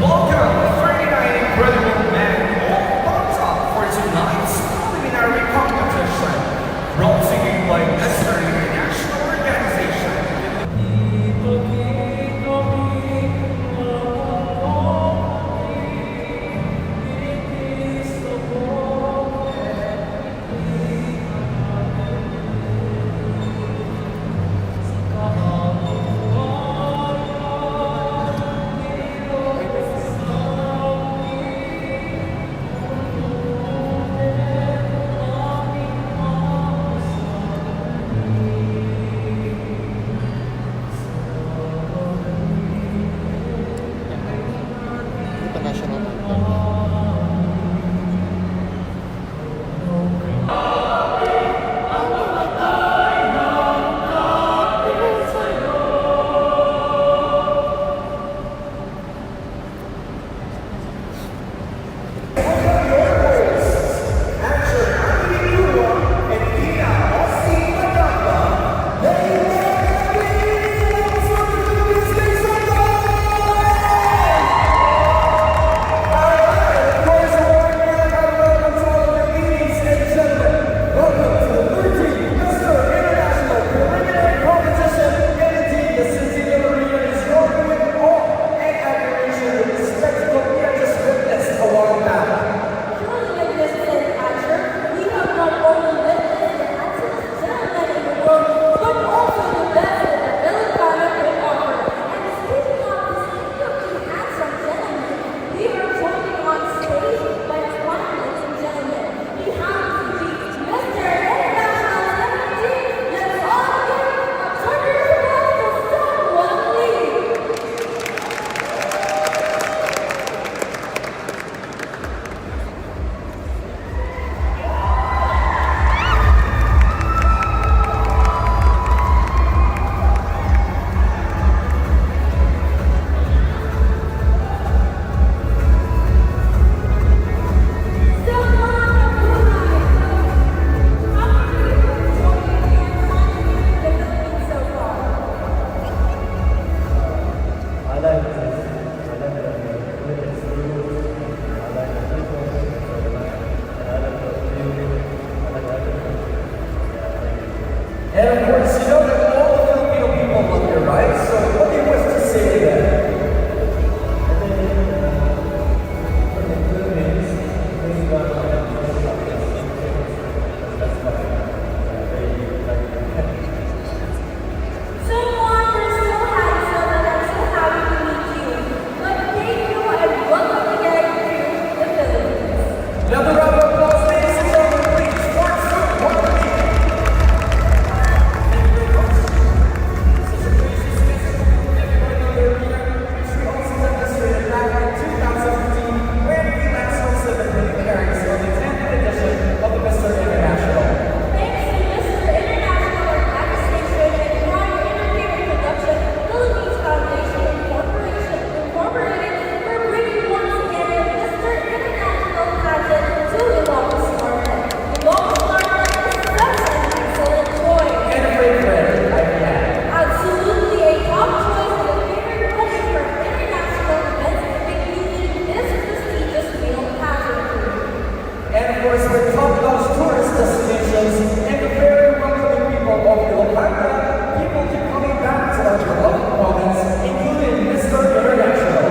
Welcome, 39 incredible men, all on top for tonight's preliminary competition, brought to you by Mr. International Organization. International anthem. And of course, you know that all the Filipino people love you, right? So what do you wish to say to them? Another round of applause, ladies and gentlemen, please, for Suwon Lee. Thank you very much. Such a crazy schedule. Everybody on their arena, which we also demonstrated back in 2015 when we last hosted the preliminaries of the 10th edition of the Mr. International. Thanks to Mr. International Organization and Prime Entertainment Production, Philippines Foundation Incorporated for bringing once again the Mr. International pageant to Ilocos Norte. Ilocos Norte is such an excellent choice. And a great friend, I can add. Absolutely a top choice and a favorite place for international events, including this prestigious male pageant. And of course, we're talking about tourist destinations and the very welcoming people of Ilocos. People keep coming back to our beloved province, including Mr. International.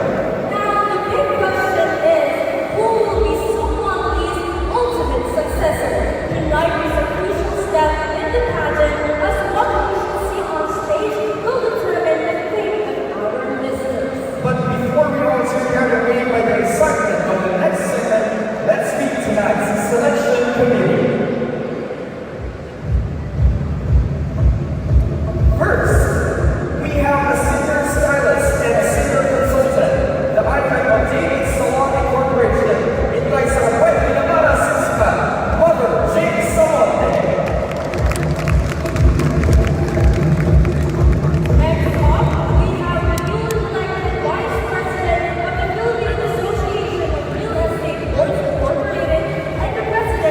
Now, the big question is, who will be Suwon Lee's ultimate successor? Tonight is a crucial step in the pageant, as what we should see on stage will determine the fate of our misters. But before we all too carried away by the excitement of the next segment, let's meet tonight's selection committee. First, we have a singer stylist and a singer consultant, the icon of David Salon Incorporated, invites our wife, Yamada Sispa, mother, Jane Salon. Next up, we have the newly elected Vice President of the Philippine Association of Real Estate Boards Incorporated and the President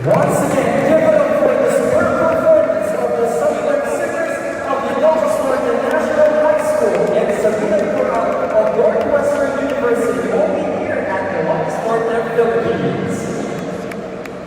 Once again, give it up for the superb performance of the Southern Singers of the Oxford National High School and Sabina Quran of Northwestern University, only here at the Oxford, Philippines.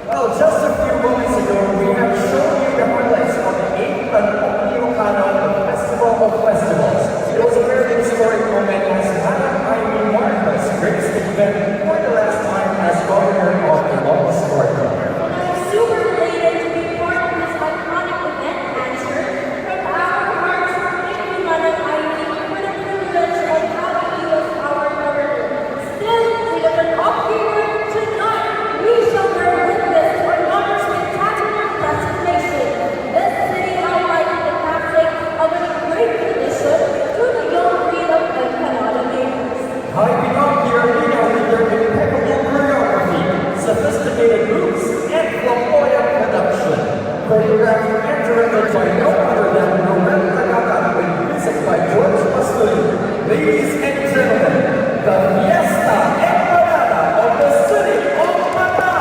Well, just a few moments ago, we have shown you the highlights of the 8th Panoply Festival of Festivals. It was a very historic moment as Madam Irene Marcos graced the event for the last time as governor of the Oxford. I'm super elated to be part of this iconic event, Answer. From our hearts, thank you, Madam Irene, for the privilege of having you as our governor. Still, we have an upheaval tonight. We shall bear witness to another spectacular presentation. This city highlighting the passing of a great tradition to the young breed of Empanada makers. Hyping up the arena with their impeccable choreography, sophisticated moves, and flamboyant production. Choreographed and directed by no other than Romel Tagata with music by George Pascual. Ladies and gentlemen, the Fiesta Empanada of the city of Manila.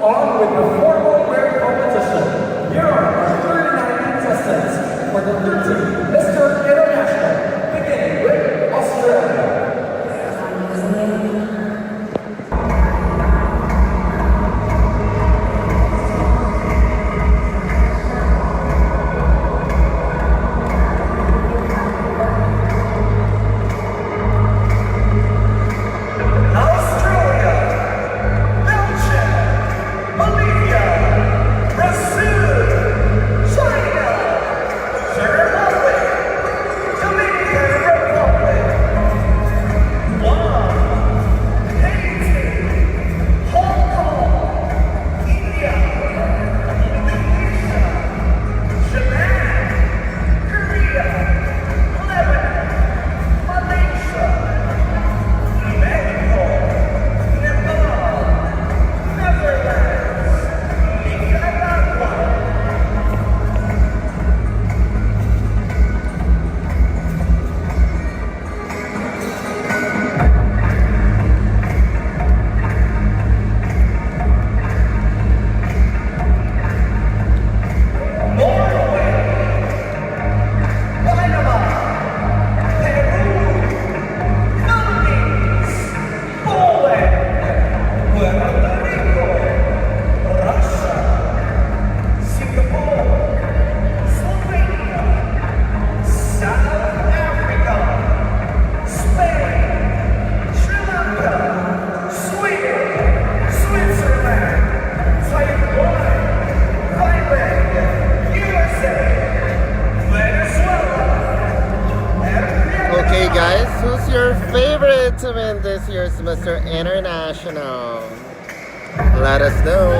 On with the formal wear competition. Here are our 39 contestants for the 13th Mr. International, beginning with Australia. Okay guys, who's your favorite to win this year's Mr. International? Let us know.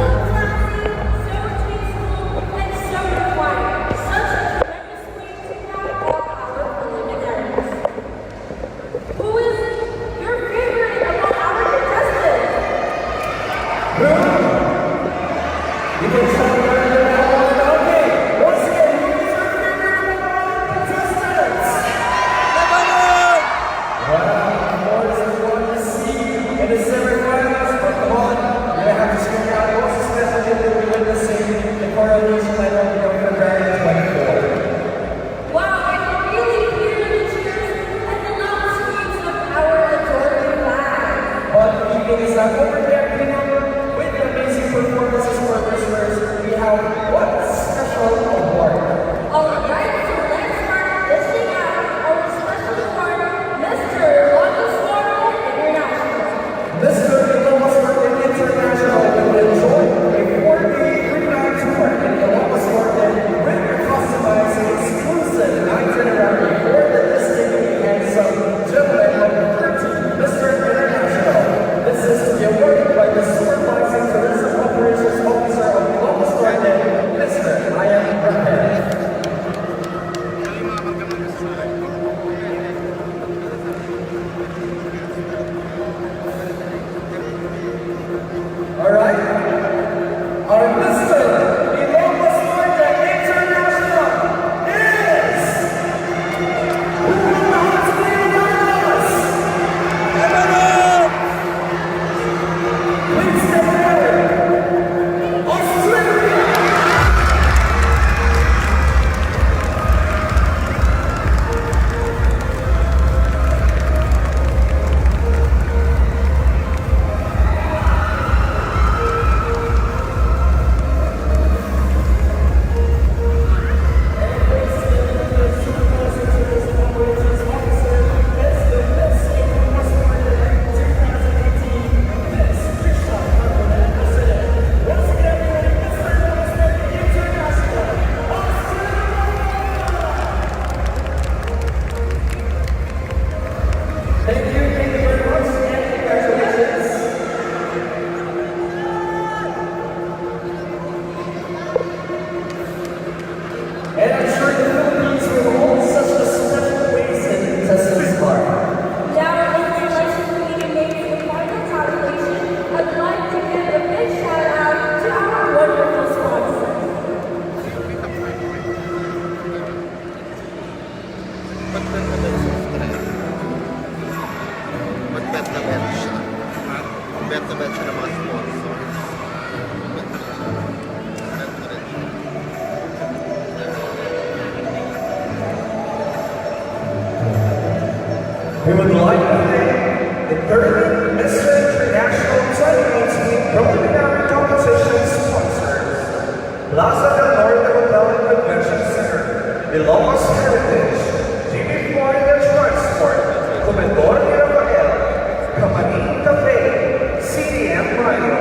So tasteful and so refined. Such a tremendous way to cap off our preliminaries. Who is your favorite among our contestants? You can tell me right now. Okay, once again, who is your favorite among our contestants? Well, of course, we want to see in the semifinals, but come on, you're gonna have to check out what's especially thing is that over there, you know, with amazing performances for listeners, we have what special award. Alright, so let's start listing out our special award, Mr. Longest Mortal International. Mr. Ilocos Norte International will enjoy a 4-day three-night tour in Ilocos Norte with your customized exclusive itinerary for the distinctly handsome gentleman of the 13, Mr. International. This is to be awarded by the Supervising Tourism Operations Officer of Ilocos Norte, Mr. Ian Raquel. Alright? Our Mr. Ilocos Norte International is... Who will not stay with us? Please step forward. Australia! Thank you very much, and congratulations. And I'm sure the Philippines will hold such a special place in Tesla's heart. Now, in selection meeting made for the final tabulation, I'd like to give a big shout out to our wonderful sponsors. Mag-bet na bet siya. Bet na bet siya ng mga sponsor. Bet na siya. Bet na rin siya. We would like to thank the 30 Mr. International 2018 preliminary competition sponsors. Plaza del Norte Hotel and Convention Center, Ilocos Heritage, Jimmy Florida Transport, Comedor de Rafael, Capanin Cafe, CDM Mario,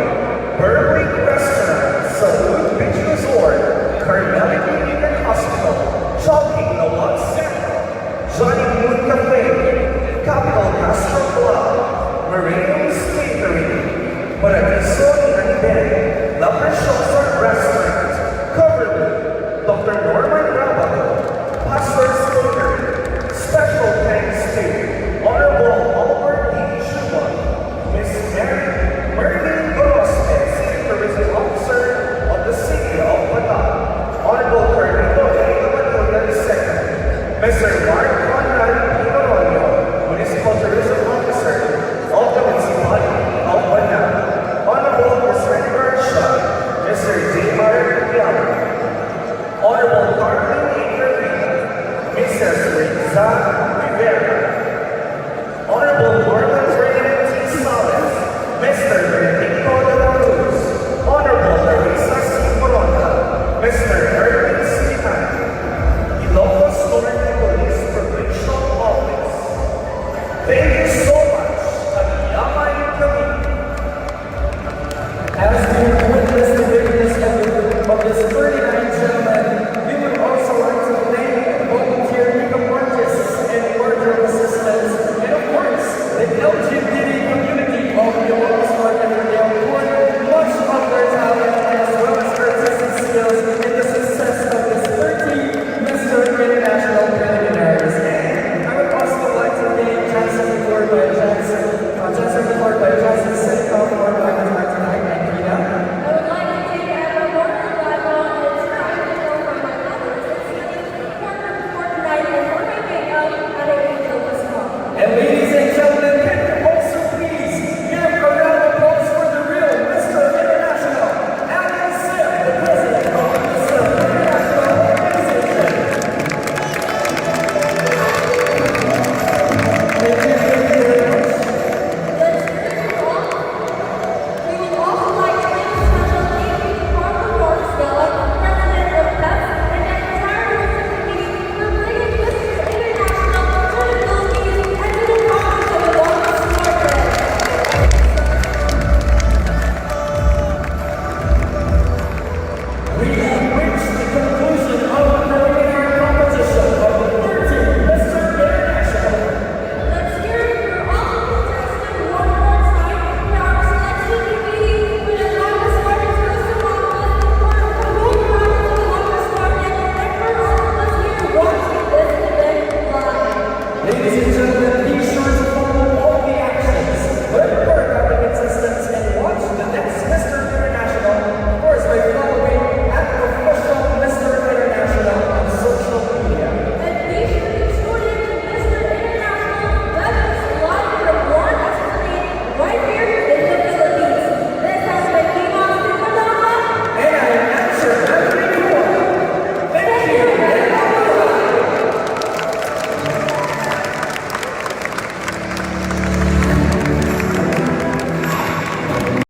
Burbank Restaurant, Salud Beach Resort, Carmelic Union Hospital, Jogging the One Central, Johnny Moon Cafe, Capital Castro Club, Marinos Catering, Paradiso and Ben, La Preciosa Restaurant, Coverly, Dr. Norman Rabado, Pastor's Bakery. Special thanks to Honorable Albert E. Schumann, Miss Marilyn Gorospe, City Tourism Officer of the City of Bataan, Honorable Carlito A. Manuda II, Mr. Mark Conrad P. Noronio, Municipal Tourism Officer of the Municipality of Bataan, Honorable Mr. Garcia, Mr. J.R. Yama, Honorable Carmen A. Rivera, Mrs. Riza Rivera, Honorable Norman Raymond T. Salas, Mr. Benedicto de la Cruz, Honorable Teresa C. Moronta, Mr. Erwin Slihan, Ilocos Norte Police Provincial Office. Thank you so much, at Yamay Kami. As we witness the greatness of this 39 gentlemen, we would also like to thank volunteer makeup artists and wardrobe assistants, and of course, the LGBT community of the Ilocos Norte for their put much of their talent as well as artistic skills in the success of this 13 Mr. International preliminaries. And I would also like to thank Jansen Report by Jansen Seneca for organizing our tonight, and Rita. I would like to thank Admiral Warner Gladwell and Sarah Angel from my mother's for tonight's performing makeup at a Angel Discount. And we